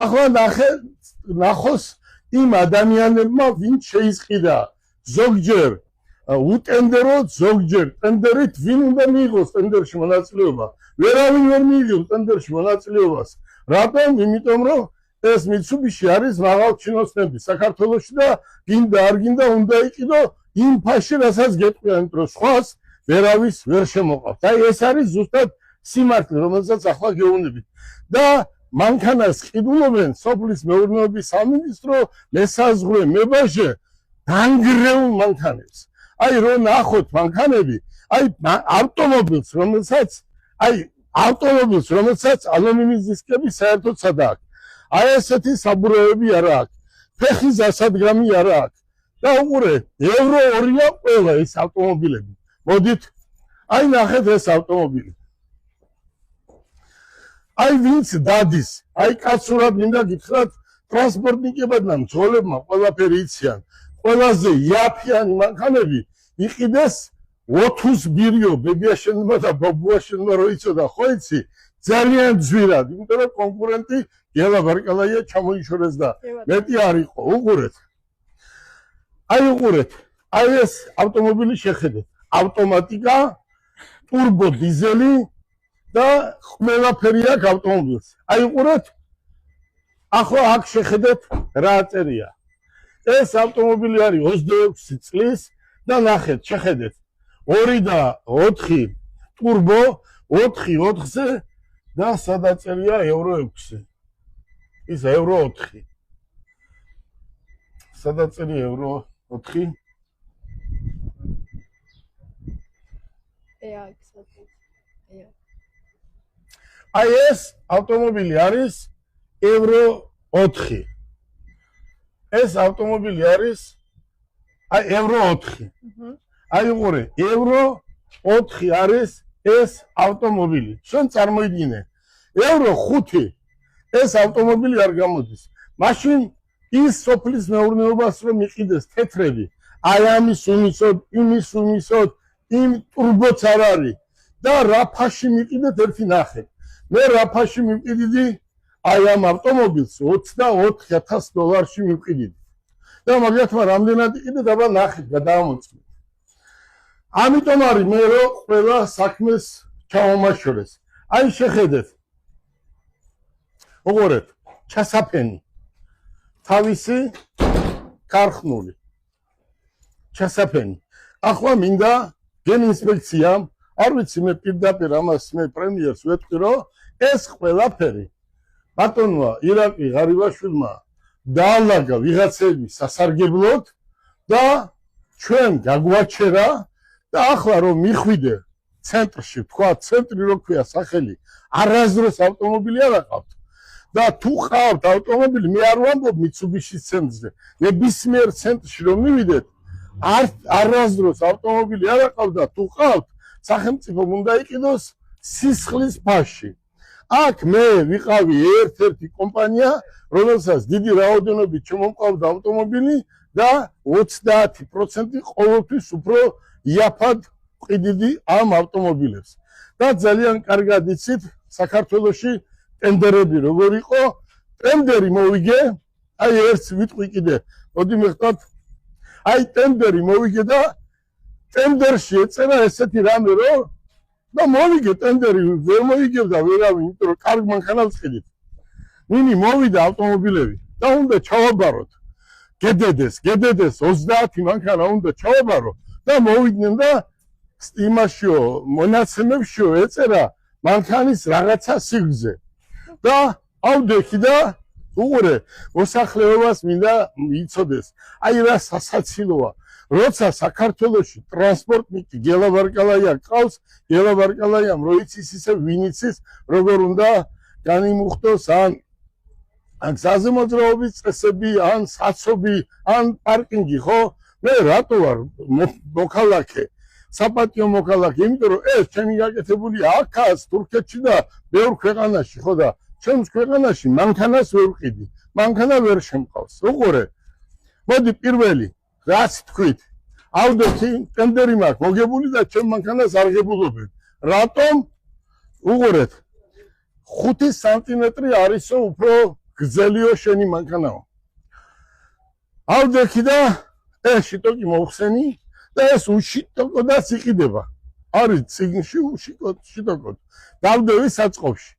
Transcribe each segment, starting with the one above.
ახლა ნახოს იმ ადამიანებმა ვინც შეისყიდა ზოგჯერ უტენდეროთ ზოგჯერ ტენდერით ვინ უნდა მიიღოს ტენდერში მონაწილეობა ვერავინ ვერ მიიღებს ტენდერში მონაწილეობას რატომ იმიტომ რომ ეს Mitsubishi არის მაღალჩინოსნები საქართველოში და გინდა არ გინდა უნდა იყიდო იმ ფასში რასაც გეტყვიან იმიტომ რომ სხვას ვერავის ვერ შემოყავთ აი ეს არის ზუსტად სიმართლე რომელსაც ახლა გეუბნებით და მანქანას ყიდულობენ სოფლის მეურნეობის სამინისტრო მესაზღვრე მებაჟე დანგრეულ მანქანებს აი რო ნახოთ მანქანები აი ავტომობილს რომელსაც ალუმინის დისკები საერთოდ სადაა აი ესეთი საბურავები არ აქვს ფეხის ასადგამი არ აქვს და უყურე ევრო 2-ია ყველა ეს ავტომობილები მოდით აი ნახეთ ეს ავტომობილი აი ვინც დადის აი კაცურად მინდა გითხრათ ტრანსპორტნიკებადმა მძღოლებმა ყველაფერი იციან ყველაზე იაფიანი მანქანები იყიდეს 20 ბირიო ბებიაშენმა და ბაბუაშენმა რო იცოდა ხო იცი ძალიან ძვირად იმიტომ რომ კონკურენტი გელა ბარკალაია ჩამოიშორეს და მეტი არ იყო უყურეთ აი ეს ავტომობილი შეხედეთ ავტომატიკა ტურბო დიზელი და ყველაფერი აქვს ავტომობილს აი უყურეთ ახლა აქ შეხედეთ რა წერია ეს ავტომობილი არის 26 წლის და ნახეთ შეხედეთ 2 და 4 ტურბო 4-ზე და სადაწერია ევრო 6 ის ევრო 4 სადაწერია ევრო 4 აი ეს ავტომობილი არის ევრო 4 ეს ავტომობილი არის აი ევრო 4 აი უყურე ევრო 4 არის ეს ავტომობილი შენ წარმოიდგინე ევრო 5 ეს ავტომობილი არ გამოდის მაშინ ის სოფლის მეურნეობას რომ იყიდეს თეთრები აი ამის უმისოდ იმის უმისოდ იმ ტურბოც არ არის და რა ფაში მიყიდეთ ერთი ნახე მე რა ფაში მიყიდიდი აი ამ ავტომობილს $24,000 მიყიდიდი და მაგათმა რამდენად იყიდე დაბა ნახეთ გადაამოწმეთ ამიტომ არის მე რო ყველა საქმეს ჩავამაშორეს აი შეხედეთ უყურეთ ჩასაფენი თავისი ქარხნული ჩასაფენი ახლა მინდა გენ ინსპექციამ არ ვიცი მე პირდაპირ ამას მე პრემიერს ვეთქვი რომ ეს ყველაფერი ბატონმა ირაკლი ღარიბაშვილმა დაალაგა ვიღაცები სასარგებლოდ და ჩვენ გაგვაჩერა და ახლა რომ მიხვიდე ცენტრში თქვა ცენტრი რო ქვია სახელი არასდროს ავტომობილი არ აყავთ და თუ ყავთ ავტომობილი მე არ ვამბობ Mitsubishi-ის ცენტრზე ნებისმიერ ცენტრში რომ მივიდეთ არასდროს ავტომობილი არ აყავდა თუ ყავთ სახელმწიფო უნდა იყიდოს სისხლის ფაში აქ მე ვიყავი ერთ-ერთი კომპანია რომელსაც დიდი რაოდენობით შემომყავდა ავტომობილი და 30% ყოველთვის უფრო იაფად ყიდიდი ამ ავტომობილებს და ძალიან კარგად იცით საქართველოში ტენდერები როგორ იყო ტენდერი მოვიგე აი ერთს ვიტყვი კიდე მოდი მეხტად აი ტენდერი მოვიგე და ტენდერში ეწერა ესეთი რამე რომ და მოვიგე ტენდერი ვერ მოიგებდა ვერავინ იმიტომ რომ კარგ მანქანას ყიდით ვინი მოვიდა ავტომობილები და უნდა ჩავაბაროთ გედედეს 30 მანქანა უნდა ჩავაბარო და მოვიდნენ და იმაშიო მონაცემებშიო ეწერა მანქანის რაღაცა სიგრძე და ავდექი და უყურე მოსახლეობას მინდა იცოდეს აი რა სასაცილოა როცა საქართველოში ტრანსპორტნიკი გელაბარკალაია ყავს გელაბარკალაიამ რო იცის ისე ვინ იცის როგორ უნდა განიმუხტოს ან გზაზე მოძრაობის წესები ან საცობი ან პარკინგი ხო მე რატო ვარ მოქალაქე საპატიო მოქალაქე იმიტომ რომ ეს ჩემი გაკეთებული აქაც თურქეთში და ბევრ ქვეყანაში ხო და ჩემს ქვეყანაში მანქანას ვერ ვყიდი მანქანა ვერ შემყავს უყურე მოდი პირველი რაც თქვით ავდექი ტენდერი მაქვს მოგებული და ჩემ მანქანას არ ღებულობენ რატომ უყურეთ 5 სანტიმეტრი არისო უფრო გრძელიო შენი მანქანაო. ავდექი და ეს შიტოკი მოხსენი და ეს უშიტოკოდაც იყიდება. არის ციგნში უშიტოკოდ. დავდევი საწყობში.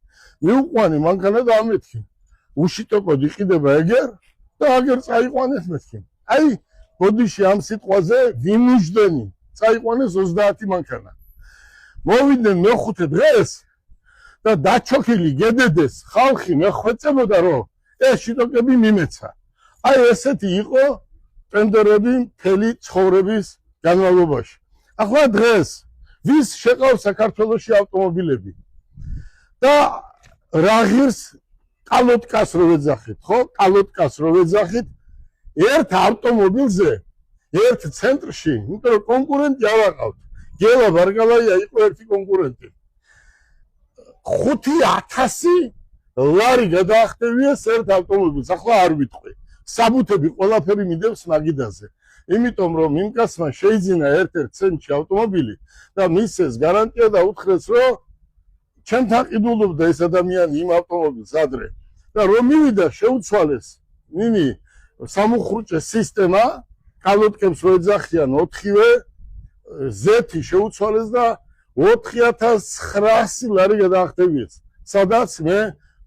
მიუყვანი მანქანა და ამეთქი. უშიტოკოდ იყიდება ეგერ და აგერ წაიყვანეთ მეთქი. აი, ბოდიში ამ სიტყვაზე ვიმუჟდენი. წაიყვანეს 30 მანქანა. მოვიდნენ მეხუთე დღეს და დაჩოქილი გედედეს ხალხი მეხვეწებოდა რომ ეს შიტოკები მიმეცა. აი ესეთი იყო ტენდერები მთელი ცხოვრების განმავლობაში. ახლა დღეს ვის შეყავს საქართველოში ავტომობილები და რა ღირს კალოტკას რო ვეძახით, ხო? კალოტკას რო ვეძახით ერთ ავტომობილზე, ერთ ცენტრში, იმიტომ რომ კონკურენტი ავაყავთ. გელა ბარგალაია იყო ერთი კონკურენტი. 5000 ლარი გადაახტევიეს ერთ ავტომობილს. ახლა არ ვიტყვი. საბუთები ყველაფერი მიდევს მაგიდაზე. იმიტომ რომ იმ კაცმა შეიძინა ერთ-ერთ ცენტრში ავტომობილი და მისცეს გარანტია და უთხრეს რომ ჩემთან ყიდულობდა ეს ადამიანი იმ ავტომობილს ადრე და რომ მივიდა შეუცვალეს ნინი სამუხრუჭე სისტემა კალოტკებს რო ეძახიან 4-ვე ზეთი შეუცვალეს და 4900 ლარი გადაახტევიეს. სადაც მე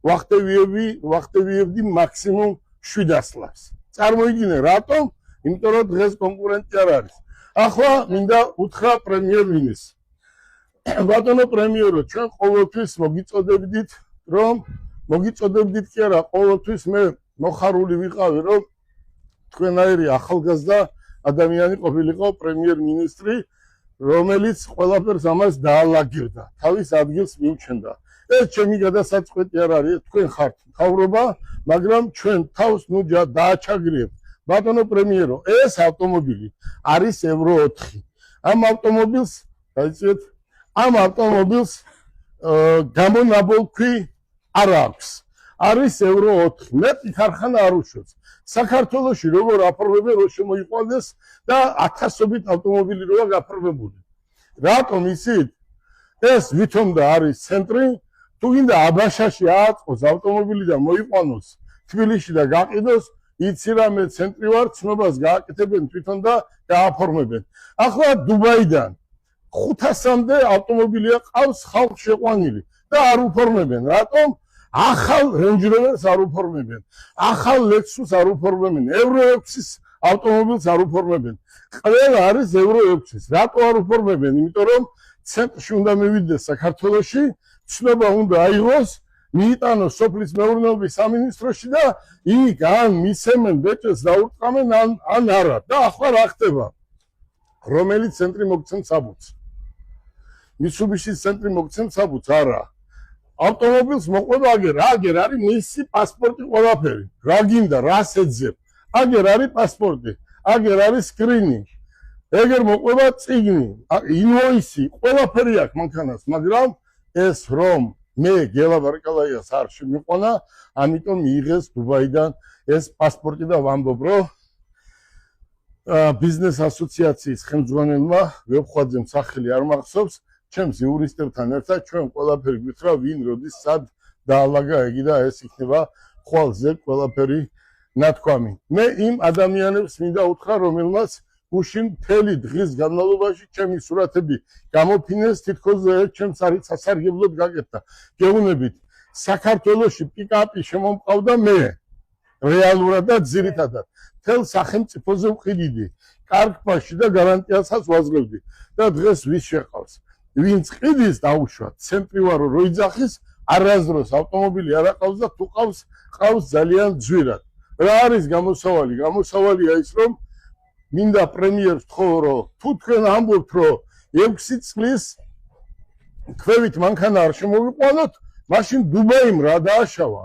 ვახტევიებდი მაქსიმუმ 700 ლარს. წარმოიდგინე რატომ? იმიტომ რომ დღეს კონკურენტი არ არის. ახლა მინდა უთხრა პრემიერ-მინისტრს. ბატონო პრემიერო, ჩვენ ყოველთვის მოგიწოდებდით, რომ მოგიწოდებდით კი არა, ყოველთვის მე მოხარული ვიყავი, რომ თქვენაირი ახალგაზრდა ადამიანი ყოფილიყო პრემიერ-მინისტრი, რომელიც ყველაფერს ამას დაალაგებდა, თავის ადგილს მიუჩენდა. ეს ჩემი გადასაწყვეტი არ არის, თქვენ ხართ მთავრობა, მაგრამ ჩვენ თავს ნუ დააჩაგრიებთ. ბატონო პრემიერო, ეს ავტომობილი არის ევრო 4. ამ ავტომობილს, გაიცეთ, ამ ავტომობილს გამონაბოლქვი არ აქვს. არის ევრო 4. მეტი ქარხანა არ უშავს. საქართველოში როგორ აფორმებენ, რომ შემოიყვანეს და 1000-ობით ავტომობილი როა გაფორმებული. რატომ იცით? ეს ვითომ და არის ცენტრი, თუ გინდა აბაშაში ააწყოს ავტომობილი და მოიყვანოს თბილისში და გაყიდოს, იცი რა მე ცენტრი ვარ, ცნობას გააკეთებენ თვითონ და გააფორმებენ. ახლა დუბაიდან 500-მდე ავტომობილია ყავს ხალხ შეყვანილი და არ უფორმებენ. რატომ? ახალ Range Rover-ს არ უფორმებენ. ახალ Lexus არ უფორმებენ. ევრო 6-ის ავტომობილს არ უფორმებენ. ყველა არის ევრო 6-ის. რატო არ უფორმებენ? იმიტომ რომ ცენტრში უნდა მივიდეს საქართველოში, ცნობა უნდა აიღოს, მიიტანოს სოფლის მეურნეობის სამინისტროში და იქ ან მისცემენ ბეჭედს დაურტყამენ ან არა. და ახლა რა ხდება? რომელი ცენტრი მოგცემს საბუთს? Mitsubishi-ის ცენტრი მოგცემს საბუთს? არა. ავტომობილს მოყვება აგერ არის მისი პასპორტი ყველაფერი. რა გინდა, რას ეძებ? აგერ არის პასპორტი, აგერ არის სკრინი. ეგერ მოყვება წიგნი, ინვოისი, ყველაფერი აქვს მანქანას, მაგრამ ეს რომ მე გელა ბარკალაიას არ შემიყვანა, ამიტომ მიიღეს დუბაიდან ეს პასპორტი და ვამბობ, რომ ბიზნეს ასოციაციის ხელმძღვანელმა ვებხვაძემ სახელი არ მახსოვს, ჩემს იურისტებთან ერთად ჩვენ ყველაფერი გვითხრა, ვინ როდის სად დაალაგა ეგი და ეს იქნება ხვალზე ყველაფერი ნათქვამი. მე იმ ადამიანებს მინდა უთხრა, რომელმაც გუშინ მთელი დღის განმავლობაში ჩემი სურათები გამოფინეს, თითქოს ჩემს სასარგებლოდ გაკეთდა. გეუბნებით, საქართველოში პიკაპი შემომყავდა მე რეალურად და ძირითადად მთელ სახელმწიფოზე ვყიდიდი, კარგფაში და გარანტიასაც ვაძლევდი და დღეს ვის შეყავს? ვინც ყიდის დაუშვათ, ცენტრი ვარო რო იძახის, არასდროს ავტომობილი არ აყავს და თუ ყავს ძალიან ძვირად. რა არის გამოსავალი? გამოსავალია ის, რომ მინდა პრემიერს ვთხოვ, რომ თუ თქვენ ამბობთ, რომ 6 წლის ქვევით მანქანა არ შემოვიყვანოთ, მაშინ დუბაიმ რა დააშავა.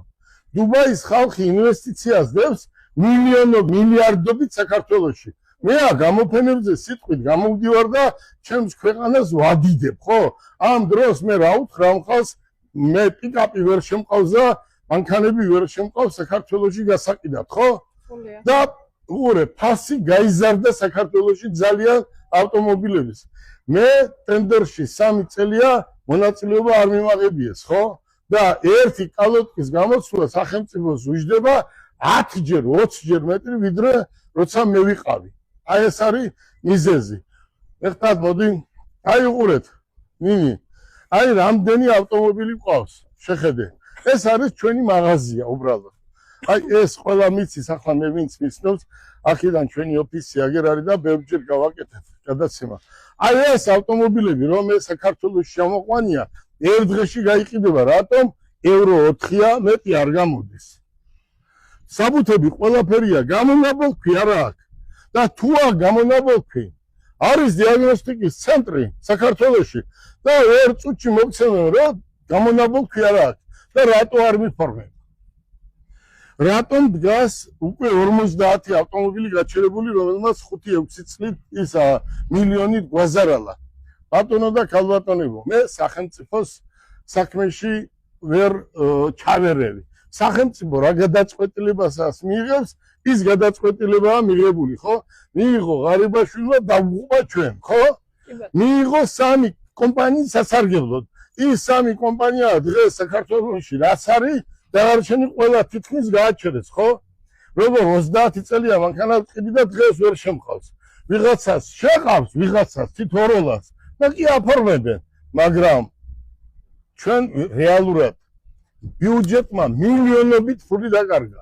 დუბაის ხალხი ინვესტიციას დევს მილიარდობით საქართველოში. მე გამოფენებზე სიტყვით გამოვდივარ და ჩემს ქვეყანას ვადიდებ, ხო? ამ დროს მე რა უთხრა ამ ხალხს, მე პიკაპი ვერ შემყავს და მანქანები ვერ შემყავს საქართველოში გასაყიდად, ხო? და უყურე, ფასი გაიზარდა საქართველოში ძალიან ავტომობილების. მე ტენდერში 3 წელია მონაწილეობა არ მიმაღებიეს, ხო? და ერთი კალოტკის გამოსვლა სახელმწიფოს უჯდება 10-ჯერ, 20-ჯერ მეტრი ვიდრე როცა მე ვიყავი. აი ეს არის მიზეზი. ეხლა მოდი აიყურეთ. ნინი. აი რამდენი ავტომობილი ყავს. შეხედე. ეს არის ჩვენი მაღაზია უბრალოდ. აი ეს ყველა მიცის ახლა მე ვინც მისნობს აქედან ჩვენი ოფისი აგერ არის და ბევრჯერ გავაკეთებ გადაცემა. აი ეს ავტომობილები რომ ეს საქართველოს შემოყვანია ერთ დღეში გაიყიდება რატომ ევრო 4-ია მეტი არ გამოდის. საბუთები ყველაფერია გამონაბოლქვი არა აქვს და თუ არ გამონაბოლქვი არის დიაგნოსტიკის ცენტრი საქართველოში და ერთ წუთში მოგცემენ რომ გამონაბოლქვი არა აქვს და რატო არ მიფორმებ. რატომ დგას უკვე 50 ავტომობილი გაჩერებული რომელმაც 5-6 წლით ის მილიონით გვაზარალა. ბატონო და ქალბატონებო მე სახელმწიფოს საქმეში ვერ ჩავერევი. სახელმწიფო რა გადაწყვეტილებასაც მიიღებს ის გადაწყვეტილებაა მიღებული ხო? მიიღო ღარიბაშვილმა დავუყვა ჩვენ ხო? მიიღო 3 კომპანიის სასარგებლოდ. ის 3 კომპანია დღეს საქართველოში რაც არის დაღარჩენი ყველა თითქმის გააჩერეს ხო? როგორ 30 წელია მანქანა ვყიდი და დღეს ვერ შემყავს. ვიღაცას შეყავს, ვიღაცას თითოეულს და კი აფორმებენ, მაგრამ ჩვენ რეალურად ბიუჯეტმა მილიონობით ფული დაკარგა.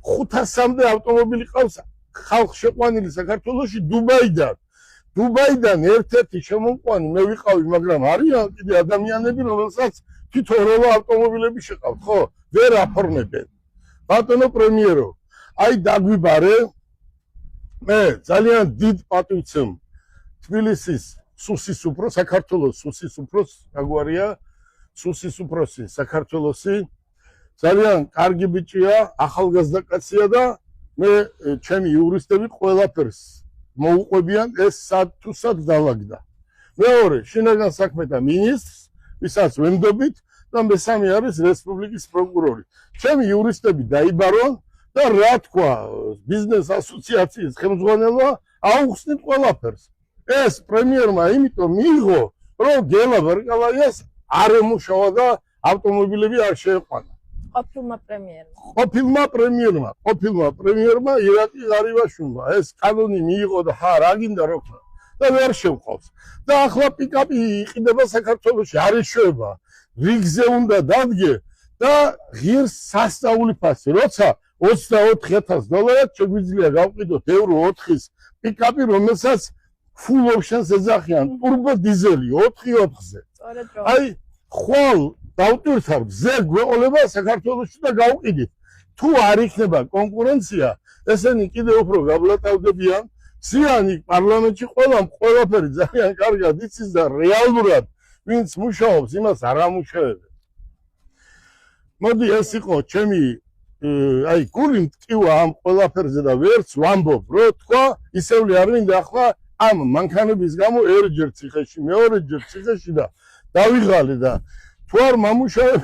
500-მდე ავტომობილი ყავს ხალხ შეყვანილი საქართველოში დუბაიდან. დუბაიდან ერთ-ერთი შემოყვანი მე ვიყავი, მაგრამ არიან კიდე ადამიანები, რომელსაც თითოეულ ავტომობილები შეყავთ, ხო? ვერ აფორმებენ. ბატონო პრემიერო, აი დაგვიბარე მე ძალიან დიდ პატივცემ თბილისის სუსის უფრო საქართველოს სუსის უფროს აგვარია სუსის უფროსი საქართველოსი ძალიან კარგი ბიჭია ახალგაზრდა კაცია და მე ჩემი იურისტები ყველაფერს მოუყვებიან ეს სად თუ სად დავაგდა. მეორე შინაგან საქმეთა მინისტრს ვისაც ვემდობით და მესამე არის რესპუბლიკის პროკურორი. ჩემი იურისტები დაიბარონ და რა თქვა ბიზნეს ასოციაციის ხელმძღვანელმა აუხსნით ყველაფერს. ეს პრემიერმა იმიტომ მიიღო რომ გელა ბერკალაიას არ ემუშავა და ავტომობილები არ შეეყვანა. ყოფილმა პრემიერმა ირაკლი ღარიბაშვილმა ეს კანონი მიიღო და რა გინდა რო ქნა და ვერ შევყავს. და ახლა პიკაპი იყიდება საქართველოში არ ეშვება. რიგზე უნდა დადგე და ღირს სასწაული ფასი. როცა $24,000 შეგვიძლია გავყიდოთ ევრო 4-ის პიკაპი, რომელსაც full options ეძახიან turbo დიზელი 4-4-ზე. აი ხვალ დავტვირთავ ზე გვეყოლება საქართველოში და გავყიდით. თუ არ იქნება კონკურენცია, ესენი კიდევ უფრო გაბლატავდებიან. სიანი პარლამენტში ყველაფერი ძალიან კარგად იცის და რეალურად ვინც მუშაობს, იმას არ ამუშავებენ. მოდი ეს იყო ჩემი აი გული მტკივა ამ ყველაფერზე და ვერც ვამბობ, რომ თქვა ისეული არ მინდა ახლა ამ მანქანების გამო ერთჯერ ციხეში, მეორეჯერ ციხეში და დავიღალე და თუ არ მომუშავებ,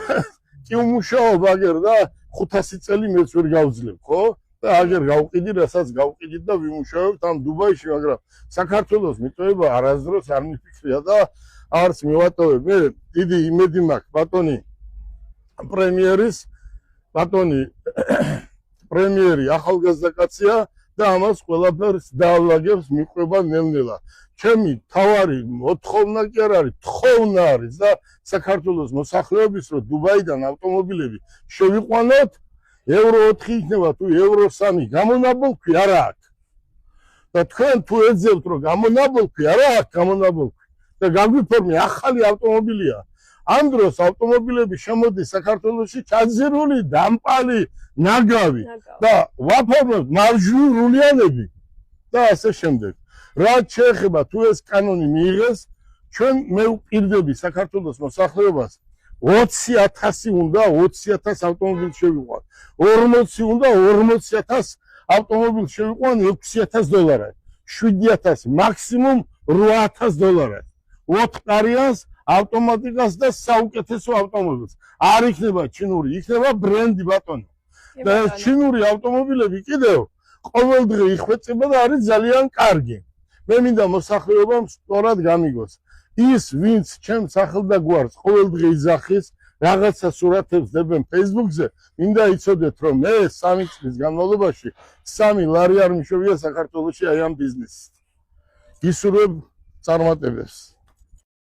კი უმუშაობ აგერ და 500 წელი მეც ვერ გავძლებ, ხო? და აგერ გავყიდი, რასაც გავყიდით და ვიმუშავებთ ამ დუბაიში, მაგრამ საქართველოს მიტოვება არასდროს არ მიფიქრია და არც მივატოვებ. მე დიდი იმედი მაქვს ბატონი პრემიერი ახალგაზრდა კაცია და ამას ყველაფერს დაავლაგებს მიყვება ნელ-ნელა. ჩემი თავარი მოთხოვნა კი არ არის, თხოვნა არის და საქართველოს მოსახლეობის რომ დუბაიდან ავტომობილები შევიყვანოთ, ევრო 4 იქნება თუ ევრო 3 გამონაბოლქვი არ აქვს. და თქვენ თუ ეძებთ რომ გამონაბოლქვი არ აქვს გამონაბოლქვი და გაგვიფორმე ახალი ავტომობილია. ამ დროს ავტომობილები შემოდის საქართველოში ჩაძირული, დამპალი, ნაგავი და ვაფორმებთ მარჟნულიანები და ასე შემდეგ. რაც შეეხება თუ ეს კანონი მიიღეს, ჩვენ მე ვყიდები საქართველოს მოსახლეობას 20,000 უნდა 20,000 ავტომობილი შევიყვან. 40 უნდა 40,000 ავტომობილი შევიყვან $6,000. 7,000 მაქსიმუმ $8,000. 4 კარიანს ავტომატიკას და საუკეთესო ავტომობილს. არ იქნება ჩინური, იქნება ბრენდი ბატონო. და ჩინური ავტომობილები კიდევ ყოველდღე იხვეწება და არის ძალიან კარგი. მე მინდა მოსახლეობამ სწორად გამიგოს. ის ვინც ჩემს ახალ და გვარს ყოველდღე იძახის, რაღაცა სურათებს დებენ Facebook-ზე, მინდა იცოდეთ, რომ მე 3 წლის განმავლობაში 3 ლარი არ მიშვებია საქართველოში აი ამ ბიზნესით. გისურვებ წარმატებებს.